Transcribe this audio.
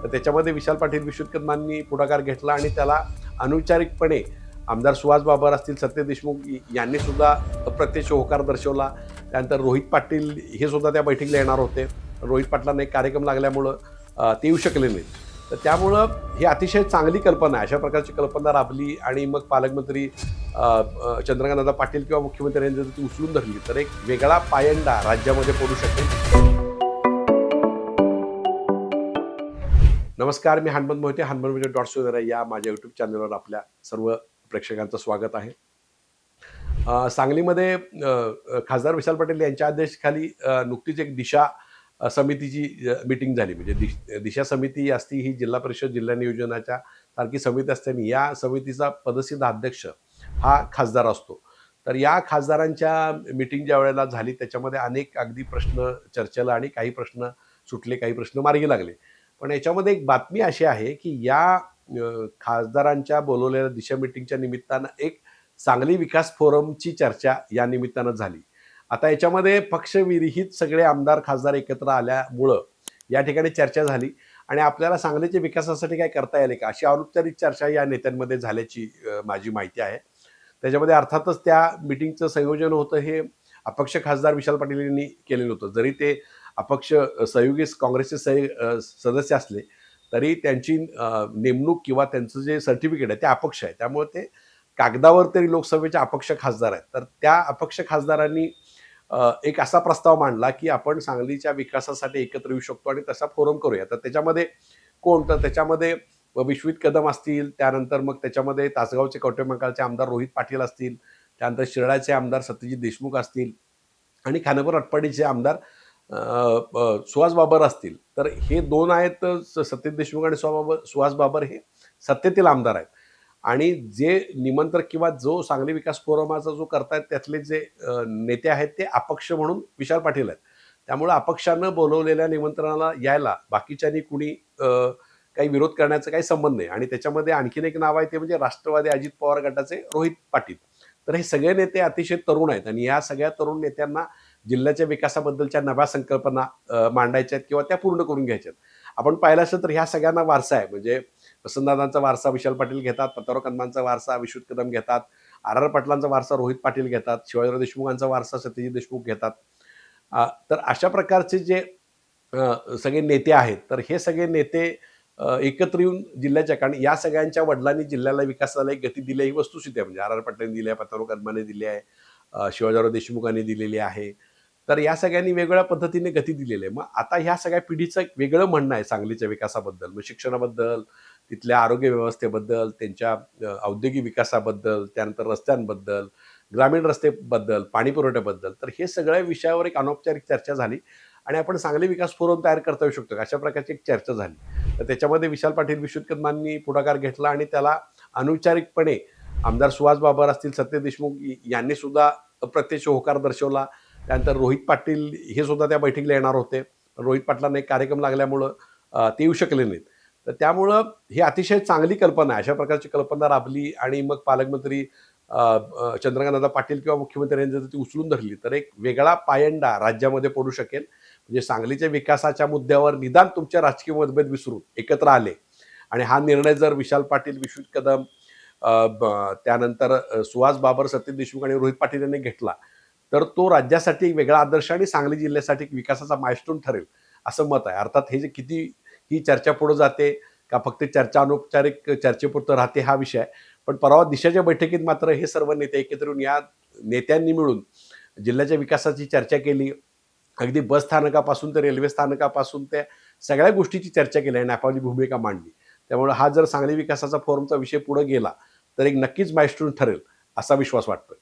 तर त्याच्यामध्ये विशाल पाटील विश्वजित कदमांनी पुढाकार घेतला आणि त्याला अनौपचारिकपणे आमदार सुहास बाबर असतील, सत्य देशमुख यांनी सुद्धा अप्रत्यक्ष होकार दर्शवला. त्यानंतर रोहित पाटील हे सुद्धा त्या बैठकीला येणार होते. रोहित पाटलांना एक कार्यक्रम लागल्यामुळं ते येऊ शकले नाहीत. तर त्यामुळं ही अतिशय चांगली कल्पना आहे. अशा प्रकारची कल्पना राबली आणि मग पालकमंत्री चंद्रकांतदादा पाटील किंवा मुख्यमंत्र्यांनी जर ती उचलून धरली तर एक वेगळा पायंडा राज्यामध्ये पडू शकेल. नमस्कार, मी हनुमंत मोहिते, हनुमान या माझ्या यूट्यूब चॅनलवर आपल्या सर्व प्रेक्षकांचं स्वागत आहे. सांगलीमध्ये खासदार विशाल पाटील यांच्या आदेशाखाली नुकतीच एक दिशा समितीची मीटिंग झाली. म्हणजे दिशा समिती असती ही जिल्हा परिषद जिल्हा नियोजनाच्या सारखी समिती असते आणि या समितीचा पदसिद्ध अध्यक्ष हा खासदार असतो. तर या खासदारांच्या मीटिंग ज्या वेळेला झाली त्याच्यामध्ये अनेक अगदी प्रश्न चर्चेला आणि काही प्रश्न सुटले, काही प्रश्न मार्गी लागले. पण याच्यामध्ये एक बातमी अशी आहे की या खासदारांच्या बोलवलेल्या दिशा मीटिंगच्या निमित्तानं एक सांगली विकास फोरमची चर्चा या निमित्तानं झाली. आता याच्यामध्ये पक्षविरहित सगळे आमदार खासदार एकत्र आल्यामुळं या ठिकाणी चर्चा झाली आणि आपल्याला सांगलीच्या विकासासाठी काय करता येईल का अशी अनौपचारिक चर्चा या नेत्यांमध्ये झाल्याची माझी माहिती आहे. त्याच्यामध्ये अर्थातच त्या मीटिंगचं संयोजन होतं हे अपक्ष खासदार विशाल पाटील यांनी केलेलं होतं. जरी ते अपक्ष सहयोगी काँग्रेसचे सदस्य असले तरी त्यांची नेमणूक किंवा त्यांचं जे सर्टिफिकेट आहे ते अपक्ष आहे. त्यामुळे ते कागदावर तरी लोकसभेचे अपक्ष खासदार आहेत. तर त्या अपक्ष खासदारांनी एक असा प्रस्ताव मांडला की आपण सांगलीच्या विकासासाठी एकत्र येऊ शकतो आणि तसा फोरम करूया. तर त्याच्यामध्ये कोण? तर त्याच्यामध्ये विश्वजित कदम असतील, त्यानंतर मग त्याच्यामध्ये तासगावचे कवठेमहांकाळचे आमदार रोहित पाटील असतील, त्यानंतर शिराळ्याचे आमदार सत्यजित देशमुख असतील आणि खानापूर आटपाडीचे आमदार सुहास बाबर असतील. तर हे दोन आहेत सत्यजित देशमुख आणि सुहास बाबर हे सत्तेतील आमदार आहेत. आणि जे निमंत्रक किंवा जो सांगली विकास फोरमाचा जो करतायत त्यातले जे नेते आहेत ते अपक्ष म्हणून विशाल पाटील आहेत. त्यामुळे अपक्षानं बोलवलेल्या निमंत्रणाला यायला बाकीच्यांनी कुणी काही विरोध करण्याचा काही संबंध नाही. आणि त्याच्यामध्ये आणखीन एक नाव आहे ते म्हणजे राष्ट्रवादी अजित पवार गटाचे रोहित पाटील. तर हे सगळे नेते अतिशय तरुण आहेत आणि या सगळ्या तरुण नेत्यांना जिल्ह्याच्या विकासाबद्दलच्या नव्या संकल्पना मांडायच्या आहेत किंवा त्या पूर्ण करून घ्यायच्या आहेत. आपण पाहिलं असेल तर ह्या सगळ्यांना वारसा आहे. म्हणजे वसंतदादांचा वारसा विशाल पाटील घेतात, पताराव कदमांचा वारसा विश्वजित कदम घेतात, आर पाटलांचा वारसा रोहित पाटील घेतात, शिवाजीराव देशमुखांचा वारसा सत्यजित देशमुख घेतात. तर अशा प्रकारचे जे सगळे नेते आहेत तर हे सगळे नेते एकत्र येऊन जिल्ह्याच्या, कारण या सगळ्यांच्या वडिलांनी जिल्ह्याला विकासाला एक गती दिली ही वस्तुस्थिती आहे. म्हणजे आर पाटलांनी दिली आहे, पताराव कदमाने दिली आहे, शिवाजीराव देशमुखांनी दिलेली आहे. तर या सगळ्यांनी वेगवेगळ्या पद्धतीने गती दिलेली आहे. मग आता ह्या सगळ्या पिढीचं एक वेगळं म्हणणं आहे सांगलीच्या विकासाबद्दल, मग शिक्षणाबद्दल, तिथल्या आरोग्य व्यवस्थेबद्दल, त्यांच्या औद्योगिक विकासाबद्दल, त्यानंतर रस्त्यांबद्दल, ग्रामीण रस्तेबद्दल, पाणी पुरवठ्याबद्दल. तर हे सगळ्या विषयावर एक अनौपचारिक चर्चा झाली आणि आपण सांगली विकास फोरम तयार करता येऊ शकतो अशा प्रकारची एक चर्चा झाली. तर त्याच्यामध्ये विशाल पाटील विश्वजित कदमांनी पुढाकार घेतला आणि त्याला अनौपचारिकपणे आमदार सुहास बाबर असतील, सत्य देशमुख यांनी सुद्धा अप्रत्यक्ष होकार दर्शवला. त्यानंतर रोहित पाटील हे सुद्धा त्या बैठकीला येणार होते. रोहित पाटलांना एक कार्यक्रम लागल्यामुळं ते येऊ शकले नाहीत. तर त्यामुळं ही अतिशय चांगली कल्पना आहे. अशा प्रकारची कल्पना राबली आणि मग पालकमंत्री चंद्रकांतदादा पाटील किंवा मुख्यमंत्र्यांनी जर ती उचलून धरली तर एक वेगळा पायंडा राज्यामध्ये पडू शकेल. म्हणजे सांगलीच्या विकासाच्या मुद्द्यावर निदान तुमच्या राजकीय मतभेद विसरून एकत्र आले आणि हा निर्णय जर विशाल पाटील, विश्वजित कदम, त्यानंतर सुहास बाबर, सत्यजित देशमुख आणि रोहित पाटील यांनी घेतला तर तो राज्यासाठी एक वेगळा आदर्श आणि सांगली जिल्ह्यासाठी विकासाचा माइलस्टोन ठरेल असं मत आहे. अर्थात हे जे किती ही चर्चा पुढे जाते का फक्त चर्चा अनौपचारिक चर्चेपुरतं राहते हा विषय आहे. पण परवा दिशाच्या बैठकीत मात्र हे सर्व नेते एकत्र येऊन या नेत्यांनी मिळून जिल्ह्याच्या विकासाची चर्चा केली. अगदी बस स्थानकापासून ते रेल्वे स्थानकापासून त्या सगळ्या गोष्टीची चर्चा केली आणि आपली भूमिका मांडली. त्यामुळे हा जर सांगली विकासाचा फोरमचा विषय पुढे गेला तर एक नक्कीच माइलस्टोन ठरेल असा विश्वास वाटतोय.